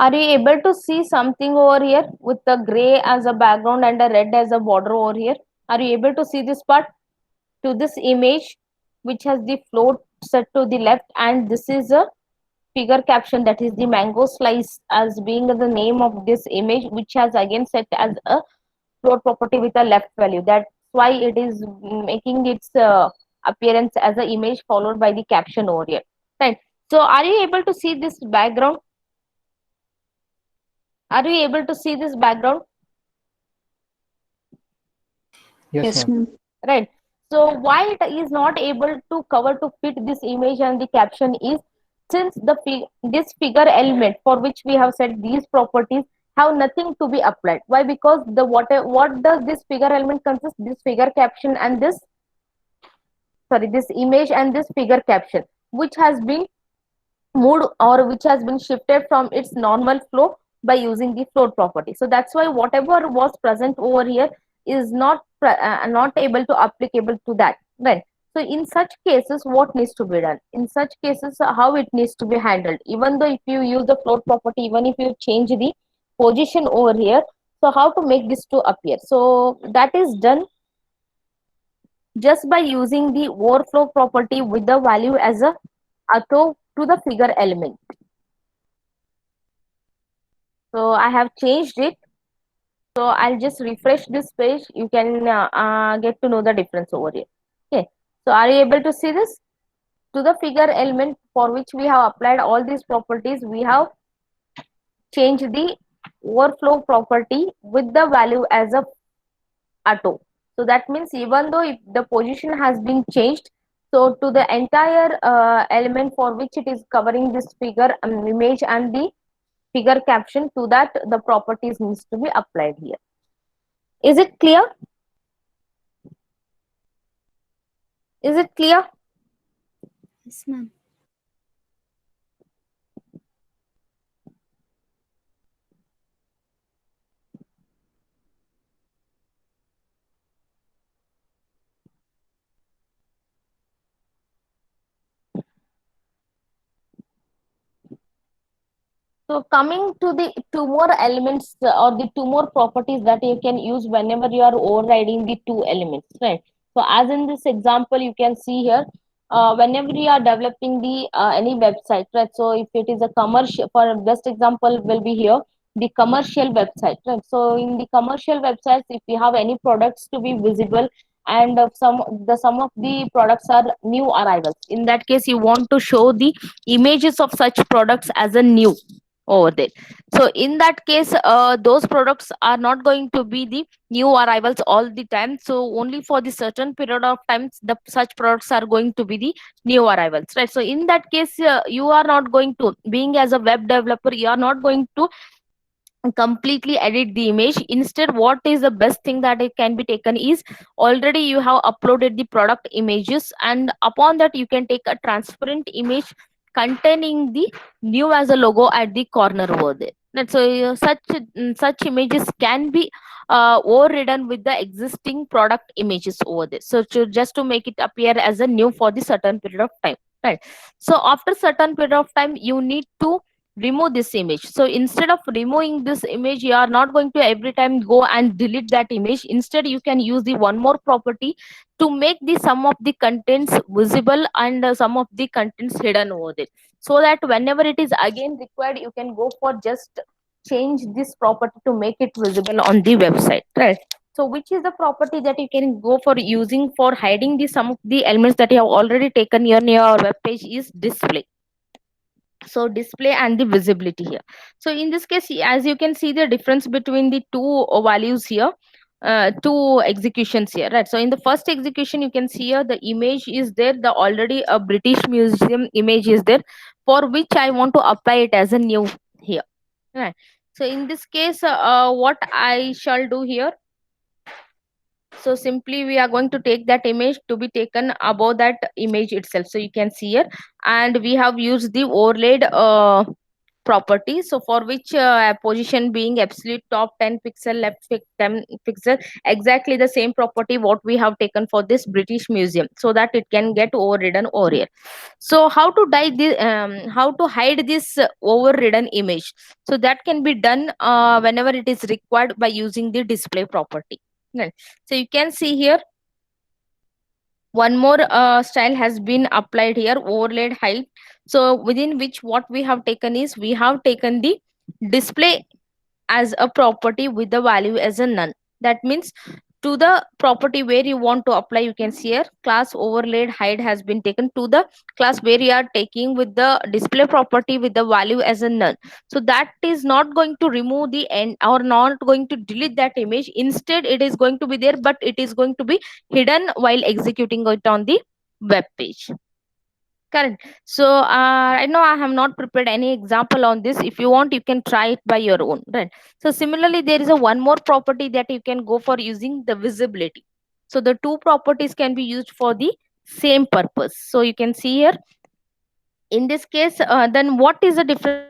Are you able to see something over here with the gray as a background and a red as a border over here? Are you able to see this part? To this image which has the float set to the left, and this is a figure caption, that is the mango slice as being the name of this image, which has again set as a float property with a left value. That's why it is making its appearance as an image followed by the caption over here, right? So are you able to see this background? Are you able to see this background? Yes, Yes, ma'am. ma'am. Right. So why it is not able to cover to fit this image and the caption is, since this figure element for which we have set these properties have nothing to be applied. Why? Because the what does this figure element consist? This figure caption and this, sorry, this image and this figure caption, which has been moved or which has been shifted from its normal flow by using the float property. So that's why whatever was present over here is not able to applicable to that, right? So in such cases, what needs to be done? In such cases, how it needs to be handled? Even though if you use the float property, even if you change the position over here, so how to make this to appear? So that is done just by using the overflow property with the value as a auto to the figure element. So I have changed it. So I'll just refresh this page. You can get to know the difference over here. Okay. So are you able to see this? To the figure element for which we have applied all these properties, we have changed the overflow property with the value as a auto. So that means even though if the position has been changed, so to the entire element for which it is covering this figure image and the figure caption, to that the properties needs to be applied here. Is it clear? Is it clear? Yes, ma'am. So coming to the two more elements or the two more properties that you can use whenever you are overriding the two elements, right? So as in this example, you can see here, whenever you are developing the any website, right? So if it is a commercial, for best example will be here, the commercial website, right? So in the commercial websites, if you have any products to be visible and some of the products are new arrivals, in that case you want to show the images of such products as a new over there. So in that case, those products are not going to be the new arrivals all the time. So only for the certain period of times the such products are going to be the new arrivals, right? So in that case, you are not going to, being as a web developer, you are not going to completely edit the image. Instead, what is the best thing that it can be taken is, already you have uploaded the product images, and upon that you can take a transparent image containing the new as a logo at the corner over there. And so such images can be overridden with the existing product images over there, so just to make it appear as a new for the certain period of time, right? So after certain period of time you need to remove this image. So instead of removing this image, you are not going to every time go and delete that image. Instead, you can use the one more property to make the some of the contents visible and some of the contents hidden over there, so that whenever it is again required, you can go for just change this property to make it visible on the website, right? So which is the property that you can go for using for hiding the some of the elements that you have already taken here near your web page is display. So display and the visibility here. So in this case, as you can see the difference between the two values here, two executions here, right? So in the first execution, you can see here the image is there, the already a British Museum image is there, for which I want to apply it as a new here, right? So in this case, what I shall do here, so simply we are going to take that image to be taken above that image itself. So you can see here, and we have used the overlaid property, so for which position being absolute top 10 pixel, left 10 pixel, exactly the same property what we have taken for this British Museum, so that it can get overridden over here. So how to hide this overridden image? So that can be done whenever it is required by using the display property. Right. So you can see here one more style has been applied here, overlaid height. So within which what we have taken is we have taken the display as a property with the value as a none. That means to the property where you want to apply, you can see here class overlaid height has been taken to the class where you are taking with the display property with the value as a none. So that is not going to remove the end or not going to delete that image. Instead it is going to be there, but it is going to be hidden while executing it on the web page. Correct. So I know I have not prepared any example on this. If you want, you can try it by your own. Right. So similarly, there is a one more property that you can go for using the visibility. So the two properties can be used for the same purpose. So you can see here in this case, then what is the difference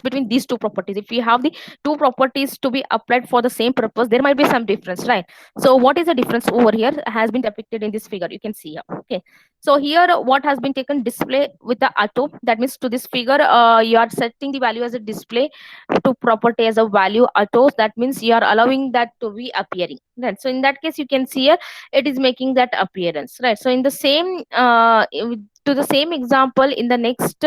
between these two properties? If we have the two properties to be applied for the same purpose, there might be some difference, right? So what is the difference over here has been depicted in this figure. You can see here. Okay. So here what has been taken display with the auto. That means to this figure, you are setting the value as a display to property as a value auto. That means you are allowing that to be appearing. Right. So in that case, you can see here it is making that appearance, right? So in the same to the same example, in the next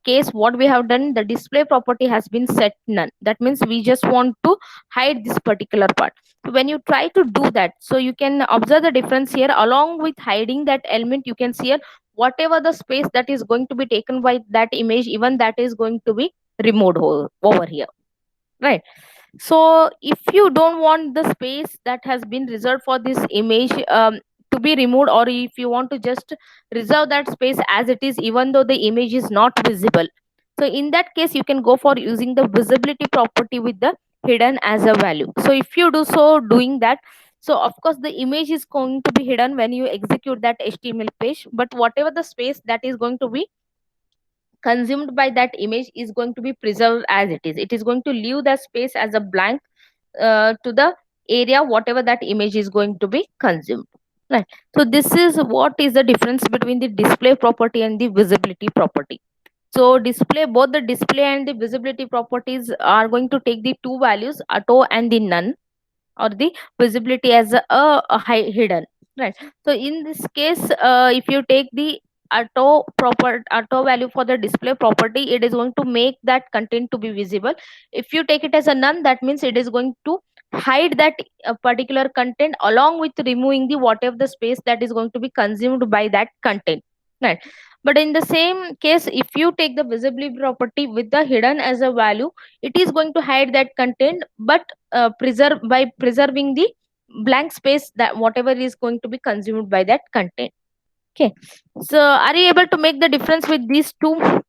case what we have done, the display property has been set none. That means we just want to hide this particular part. So when you try to do that, so you can observe the difference here. Along with hiding that element, you can see here whatever the space that is going to be taken by that image, even that is going to be removed over here, right? So if you don't want the space that has been reserved for this image to be removed, or if you want to just reserve that space as it is even though the image is not visible, so in that case you can go for using the visibility property with the hidden as a value. So if you do so doing that, so of course the image is going to be hidden when you execute that HTML page, but whatever the space that is going to be consumed by that image is going to be preserved as it is. It is going to leave the space as a blank to the area whatever that image is going to be consumed, right? So this is what is the difference between the display property and the visibility property. So display, both the display and the visibility properties are going to take the two values, auto and the none, or the visibility as a hidden, right? So in this case, if you take the auto value for the display property, it is going to make that content to be visible. If you take it as a none, that means it is going to hide that particular content along with removing the whatever the space that is going to be consumed by that content, right? But in the same case, if you take the visibility property with the hidden as a value, it is going to hide that content, but preserve by preserving the blank space that whatever is going to be consumed by that content. Okay. So are you able to make the difference with these two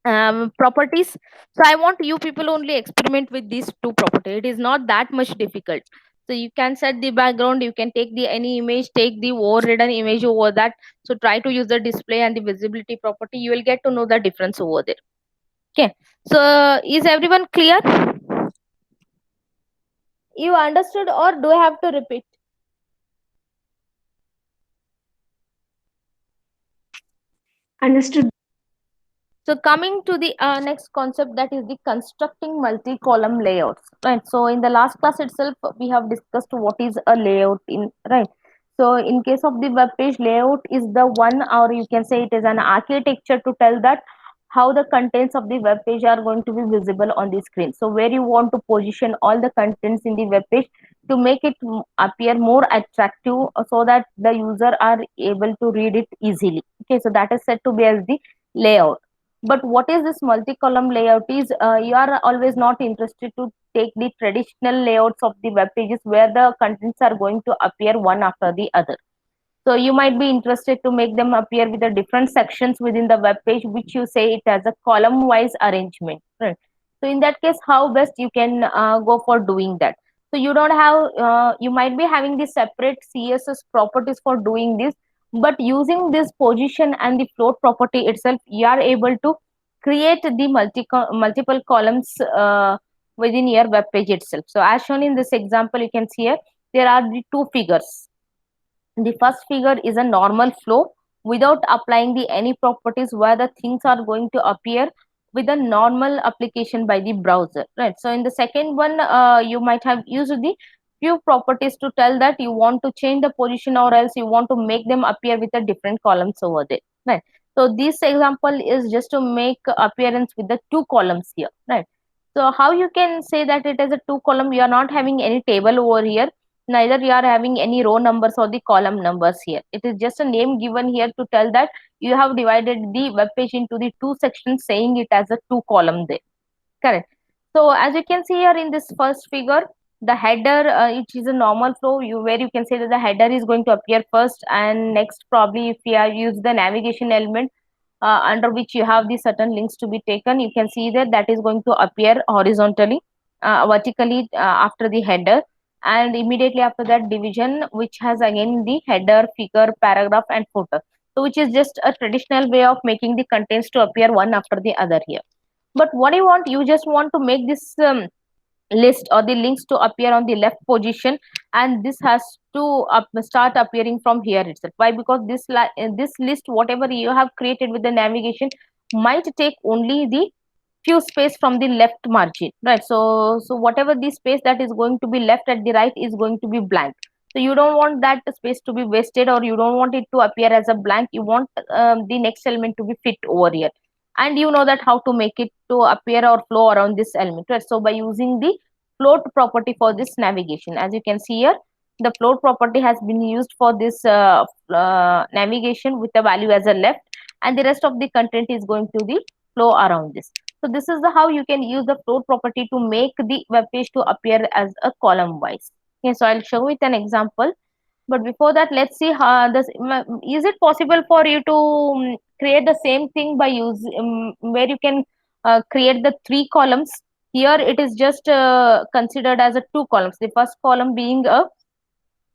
properties? So I want you people only experiment with these two properties. It is not that much difficult. So you can set the background, you can take the any image, take the overridden image over that. So try to use the display and the visibility property. You will get to know the difference over there. Okay. So is everyone clear? You understood, or do I have to repeat? Understood. So coming to the next concept, that is the constructing multi-column layouts, right? So in the last class itself, we have discussed what is a layout in, right? So in case of the web page, layout is the one, or you can say it is an architecture to tell that how the contents of the web page are going to be visible on the screen. So where you want to position all the contents in the web page to make it appear more attractive, so that the user are able to read it easily. Okay, so that is said to be as the layout. But what is this multi-column layout is, you are always not interested to take the traditional layouts of the web pages where the contents are going to appear one after the other. So you might be interested to make them appear with the different sections within the web page, which you say it as a column wise arrangement, right? So in that case, how best you can go for doing that? So you don't have, you might be having the separate CSS properties for doing this, But using this position and the float property itself, you are able to create the multiple columns within your web page itself. So as shown in this example, you can see here there are the two figures. The first figure is a normal flow without applying the any properties, where the things are going to appear with a normal application by the browser, right? So in the second one, you might have used the few properties to tell that you want to change the position, or else you want to make them appear with a different columns over there, right? So this example is just to make appearance with the two columns here, right? So how you can say that it is a two column? You are not having any table over here, neither you are having any row numbers or the column numbers here. It is just a name given here to tell that you have divided the web page into the two sections, saying it as a two column there. Correct. So as you can see here in this first figure, the header, it is a normal flow, where you can say that the header is going to appear first, and next probably if you have used the navigation element under which you have the certain links to be taken, you can see that that is going to appear horizontally, vertically after the header, and immediately after that division, which has again the header, figure, paragraph, and footer. So which is just a traditional way of making the contents to appear one after the other here. But what you want, you just want to make this list or the links to appear on the left position, and this has to start appearing from here itself. Why? Because this list, whatever you have created with the navigation, might take only the few space from the left margin, right? So whatever the space that is going to be left at the right is going to be blank. So you don't want that space to be wasted, or you don't want it to appear as a blank. You want the next element to be fit over here, and you know that how to make it to appear or flow around this element, right? So by using the float property for this navigation, as you can see here, the float property has been used for this navigation with the value as a left, and the rest of the content is going to the flow around this. So this is the how you can use the float property to make the web page to appear as a column wise. Okay, so I'll show with an example. But before that, let's see how this is it possible for you to create the same thing by use where you can create the three columns. Here it is just considered as a two columns. The first column being a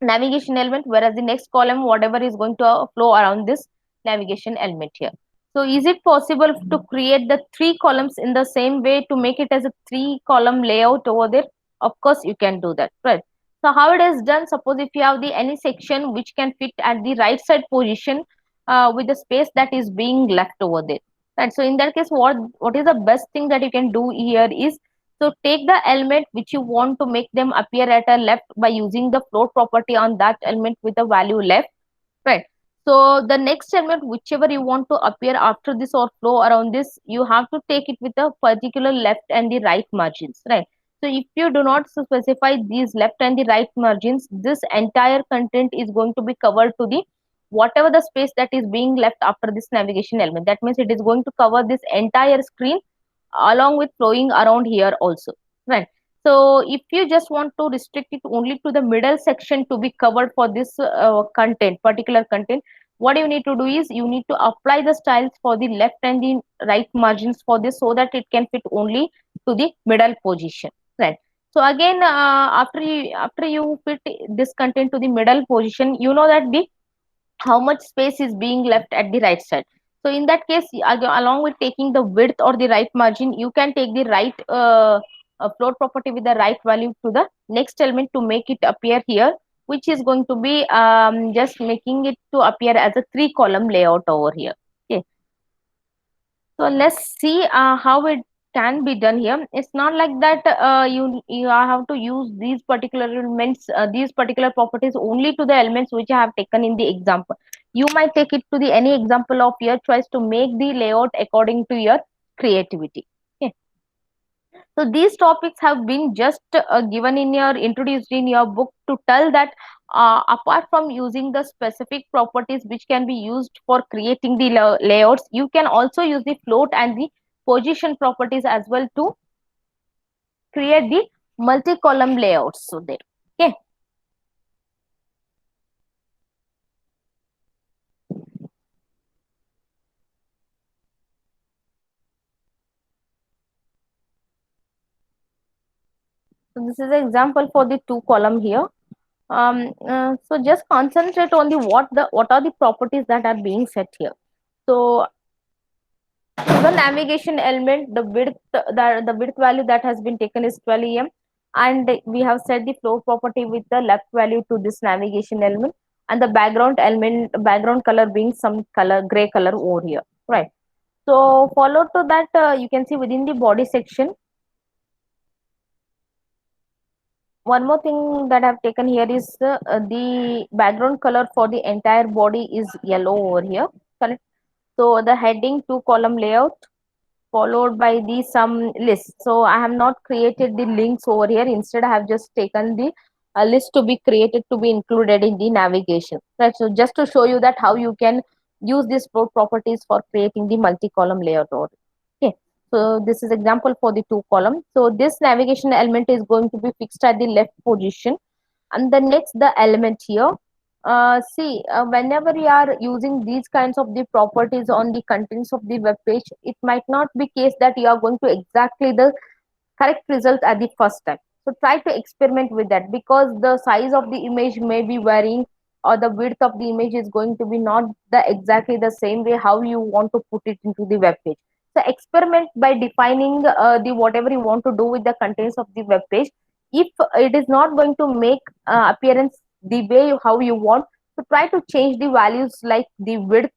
navigation element, whereas the next column, whatever is going to flow around this navigation element here. So is it possible to create the three columns in the same way to make it as a three column layout over there? Of course you can do that, right? So how it is done, suppose if you have the any section which can fit at the right side position with the space that is being left over there, right? So in that case, what is the best thing that you can do here is, so take the element which you want to make them appear at a left by using the float property on that element with the value left, right? So the next element, whichever you want to appear after this or flow around this, you have to take it with a particular left and the right margins, right? So if you do not specify these left and the right margins, this entire content is going to be covered to the whatever the space that is being left after this navigation element. That means it is going to cover this entire screen along with flowing around here also, right? So if you just want to restrict it only to the middle section to be covered for this particular content, what you need to do is you need to apply the styles for the left and the right margins for this, so that it can fit only to the middle position, right? So again, after you fit this content to the middle position, you know that the how much space is being left at the right side. So in that case, along with taking the width or the right margin, you can take the right float property with the right value to the next element to make it appear here, which is going to be just making it to appear as a three column layout over here. Okay, so let's see how it can be done here. It's not like that you have to use these particular elements, these particular properties only to the elements which I have taken in the example. You might take it to the any example of your choice to make the layout according to your creativity. Okay. So these topics have been just given in your introduced in your book to tell that apart from using the specific properties which can be used for creating the layouts, you can also use the float and the position properties as well to create the multi-column layouts. So there. Okay. So this is an example for the two column here. So just concentrate on what are the properties that are being set here. So the navigation element, the width value that has been taken is 12 em, and we have set the flow property with the left value to this navigation element, and the background color being some color gray color over here, right? So follow to that, you can see within the body section, one more thing that I've taken here is the background color for the entire body is yellow over here, correct? So the heading two column layout followed by the some list. So I have not created the links over here. Instead, I have just taken the list to be created to be included in the navigation. Right. So just to show you that how you can use these properties for creating the multi-column layout. Okay. So this is example for the two column. So this navigation element is going to be fixed at the left position, and the next the element here, whenever you are using these kinds of the properties on the contents of the web page, it might not be case that you are going to exactly the correct result at the first time. So try to experiment with that, because the size of the image may be varying, or the width of the image is going to be not the exactly the same way how you want to put it into the web page. So experiment by defining the whatever you want to do with the contents of the web page. If it is not going to make appearance the way how you want, so try to change the values like the width,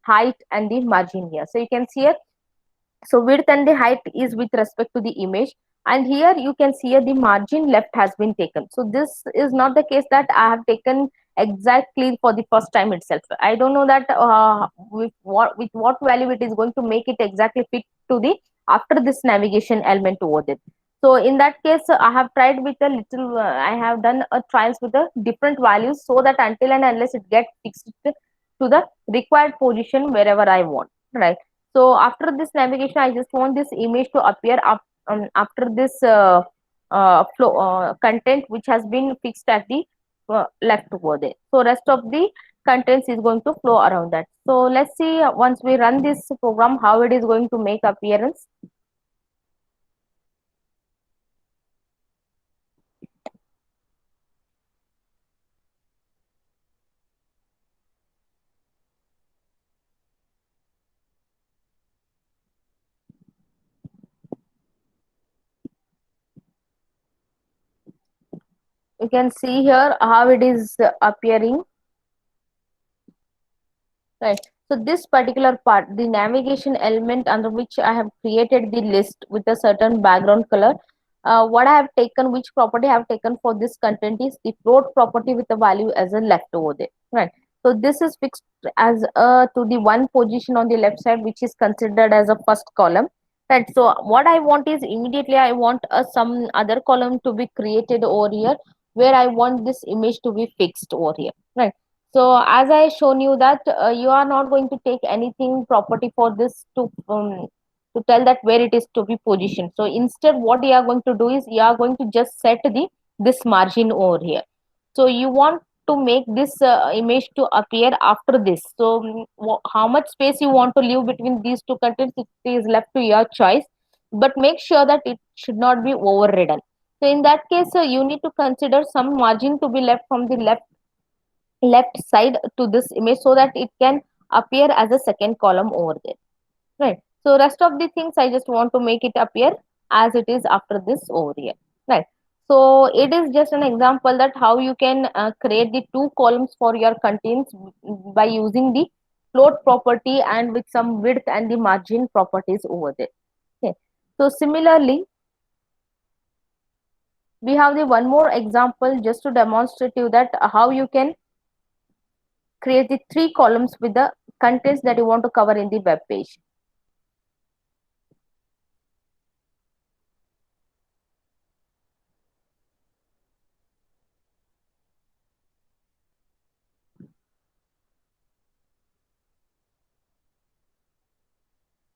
height, and the margin here. So you can see here, so width and the height is with respect to the image, and here you can see the margin left has been taken. So this is not the case that I have taken exactly for the first time itself. I don't know that with what value it is going to make it exactly fit to the after this navigation element over there. So in that case, I have tried with a little I have done a trials with the different values, so that until and unless it gets fixed to the required position wherever I want, right? So after this navigation, I just want this image to appear up after this flow content which has been fixed at the left over there. So rest of the contents is going to flow around that. So let's see, once we run this program, how it is going to make appearance. You can see here how it is appearing. Right. So this particular part, the navigation element under which I have created the list with a certain background color. What I have taken, which property I have taken for this content is the float property with the value as a left over there. Right. So this is fixed as to the one position on the left side, which is considered as a first column. Right. So what I want is immediately I want some other column to be created over here, where I want this image to be fixed over here. Right. So as I shown you that you are not going to take anything property for this to tell that where it is to be positioned. So instead, what you are going to do is you are going to just set the this margin over here. So you want to make this image to appear after this. So how much space you want to leave between these two contents, it is left to your choice. But make sure that it should not be overridden. So in that case, you need to consider some margin to be left from the left side to this image, so that it can appear as a second column over there, right? So rest of the things I just want to make it appear as it is after this over here, right? So it is just an example that how you can create the two columns for your contents by using the float property and with some width and the margin properties over there. Okay. So similarly, we have the one more example just to demonstrate you that how you can create the three columns with the contents that you want to cover in the web page.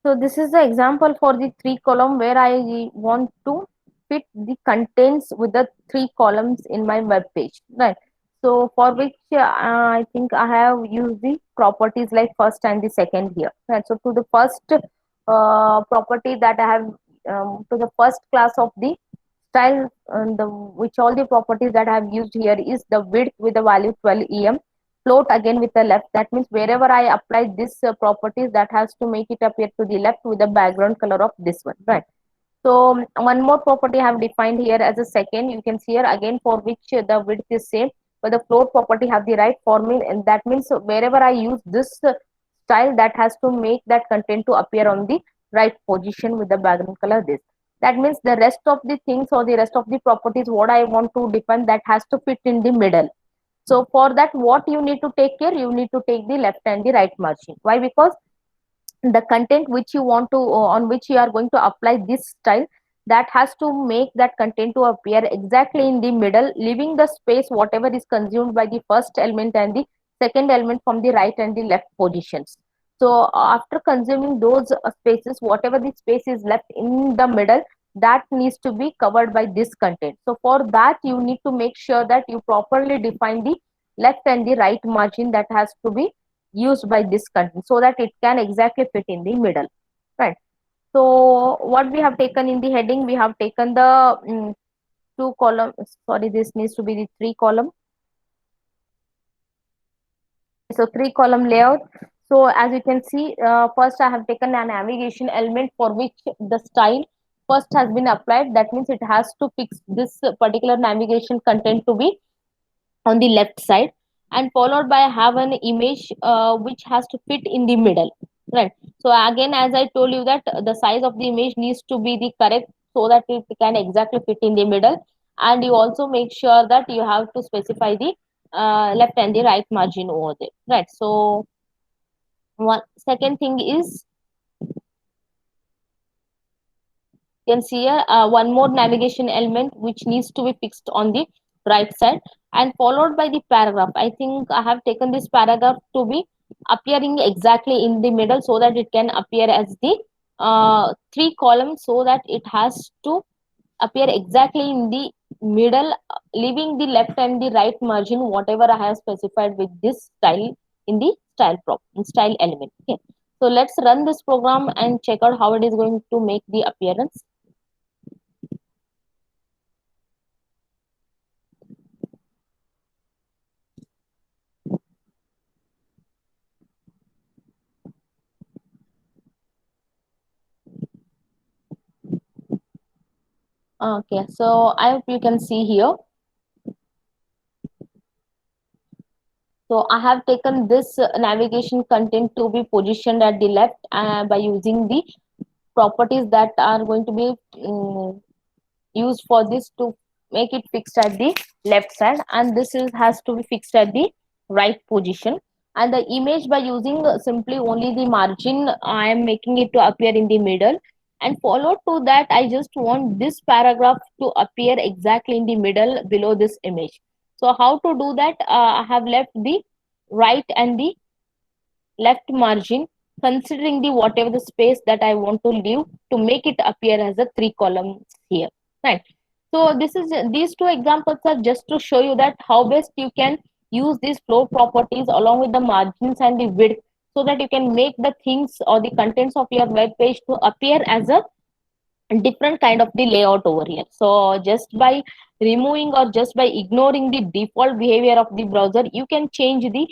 So this is the example for the three column where I want to fit the contents with the three columns in my web page, right? So for which I think I have used the properties like first and the second here, right? So to the first property that I have to the first class of the style, the which all the properties that I have used here is the width with the value 12 em, float again with the left. That means wherever I apply this properties, that has to make it appear to the left with the background color of this one, right? So one more property I have defined here as a second. You can see here again for which the width is same, but the float property have the right forming, and that means wherever I use this style, that has to make that content to appear on the right position with the background color this. That means the rest of the things or the rest of the properties what I want to define, that has to fit in the middle. So for that, what you need to take care, you need to take the left and the right margin. Why? Because the content which you want to on which you are going to apply this style, that has to make that content to appear exactly in the middle, leaving the space whatever is consumed by the first element and the second element from the right and the left positions. So after consuming those spaces, whatever the space is left in the middle, that needs to be covered by this content. So for that, you need to make sure that you properly define the left and the right margin that has to be used by this content, so that it can exactly fit in the middle, right? So what we have taken in the heading, we have taken the two column, sorry, this needs to be the three column. So three column layout. So as you can see, first I have taken a navigation element for which the style first has been applied. That means it has to fix this particular navigation content to be on the left side, and followed by have an image which has to fit in the middle, right? So again, as I told you, that the size of the image needs to be the correct, so that it can exactly fit in the middle. And you also make sure that you have to specify the left and the right margin over there, right? So one second thing is, you can see here one more navigation element which needs to be fixed on the right side, and followed by the paragraph. I think I have taken this paragraph to be appearing exactly in the middle, so that it can appear as the three columns, so that it has to appear exactly in the middle, leaving the left and the right margin whatever I have specified with this style in the style element. Okay, so let's run this program and check out how it is going to make the appearance. Okay, so I hope you can see here. So I have taken this navigation content to be positioned at the left by using the properties that are going to be used for this to make it fixed at the left side, and this is has to be fixed at the right position. And the image, by using simply only the margin, I am making it to appear in the middle, and follow to that, I just want this paragraph to appear exactly in the middle below this image. So how to do that? I have left the right and the left margin, considering the whatever the space that I want to leave to make it appear as a three columns here, right? So this is, these two examples are just to show you that how best you can use these flow properties along with the margins and the width, so that you can make the things or the contents of your web page to appear as a different kind of the layout over here. So just by removing or just by ignoring the default behavior of the browser, you can change the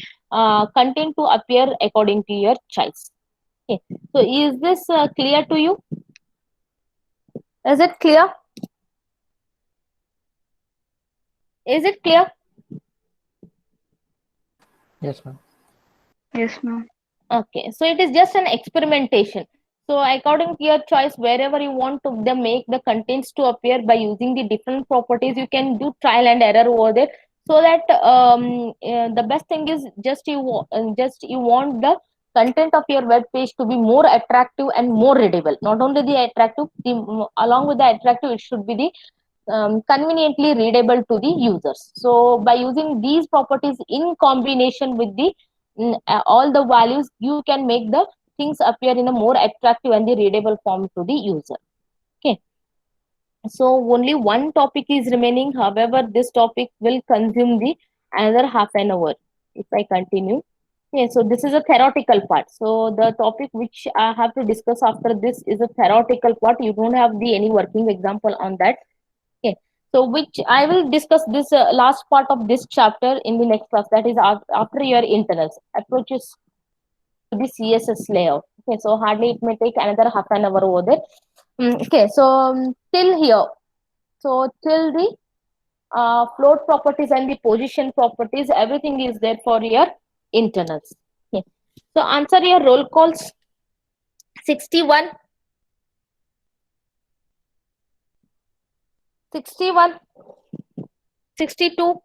content to appear according to your choice. Okay, so is this clear to you? Is it clear? Is it clear? Yes, ma'am. Yes, ma'am. Okay, so it is just an experimentation. So according to your choice, wherever you want to make the contents to appear by using the different properties, you can do trial and error over there. So that the best thing is just you want the content of your web page to be more attractive and more readable. Not only the attractive, along with the attractive, it should be the conveniently readable to the users. So by using these properties in combination with the all the values, you can make the things appear in a more attractive and the readable form to the user. Okay, so only one topic is remaining. However, this topic will consume the another half an hour if I continue. Okay, so this is a theoretical part. So the topic which I have to discuss after this is a theoretical part. You don't have the any working example on that. Okay, So which I will discuss this last part of this chapter in the next class, that is after your internals approaches to the CSS layout. Okay, so hardly it may take another half an hour over there. Okay, so till here, so till the float properties and the position properties, everything is there for your internals. Okay. So answer your roll calls. 61, 61, 62,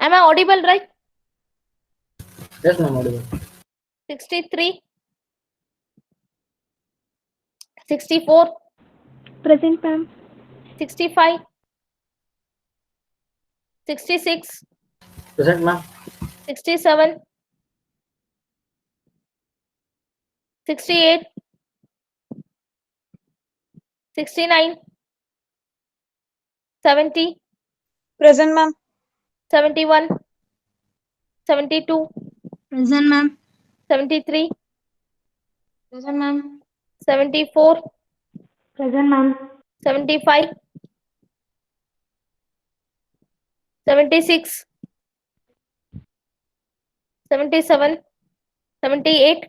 am I audible, right? Yes, ma'am, audible. 63, 64, Present, ma'am. 65, 66, Present, ma'am. 67, 68, 69, 70, Present, ma'am. 71, 72, Present, ma'am. 73, Present, ma'am. 74, Present, ma'am. 75, 76, 77, 78,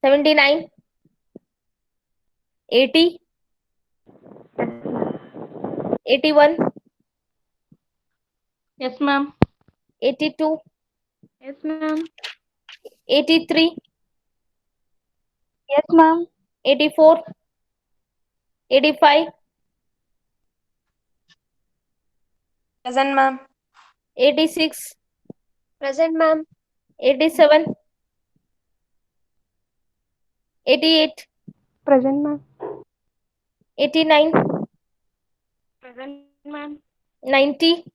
79, 80, 81, Yes, ma'am. 82, Yes, ma'am. 83, Yes, ma'am. 84, 85, Present, ma'am. 86, Present, ma'am. 87, 88, Present, ma'am. 89, Present, ma'am. 90,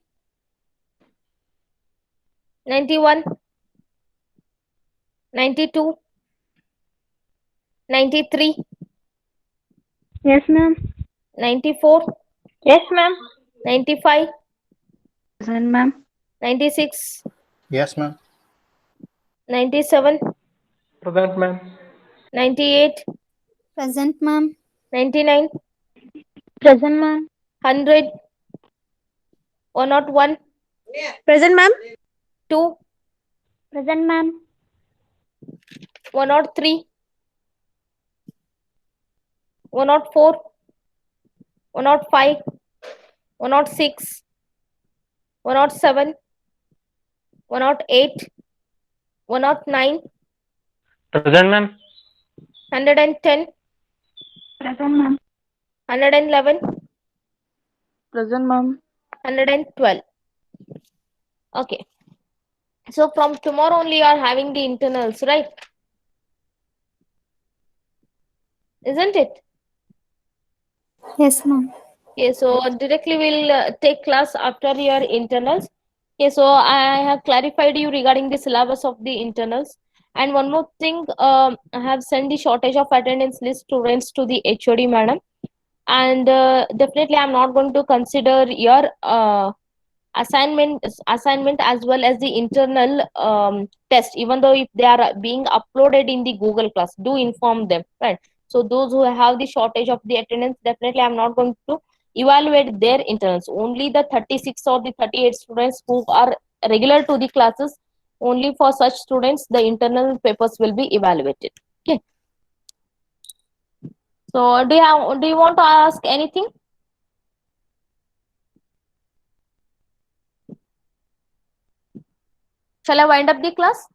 91, 92, 93, Yes, ma'am. 94, Yes, ma'am. 95, Present, ma'am. 96, Yes, ma'am. 97, Present, ma'am. 98, Present, ma'am. 99, Present, ma'am. 100, 101, Present, ma'am. 2, Present, ma'am. 103, 104, 105, 106, 107, 108, 109, Present, ma'am. 110, Present, ma'am. 111, Present, ma'am. 112. Okay. So from tomorrow only you are having the internals, right? Isn't it? Yes, ma'am. Okay, so directly we'll take class after your internals. Okay, so I have clarified you regarding the syllabus of the internals. And one more thing, I have sent the shortage of attendance list students to the HOD madam. And definitely I'm not going to consider your assignment as well as the internal test, even though if they are being uploaded in the Google class, do inform them, right? So those who have the shortage of the attendance, definitely I'm not going to evaluate their internals. Only the 36 or the 38 students who are regular to the classes, only for such students the internal papers will be evaluated. Okay, so do you want to ask anything? Shall I wind up the class?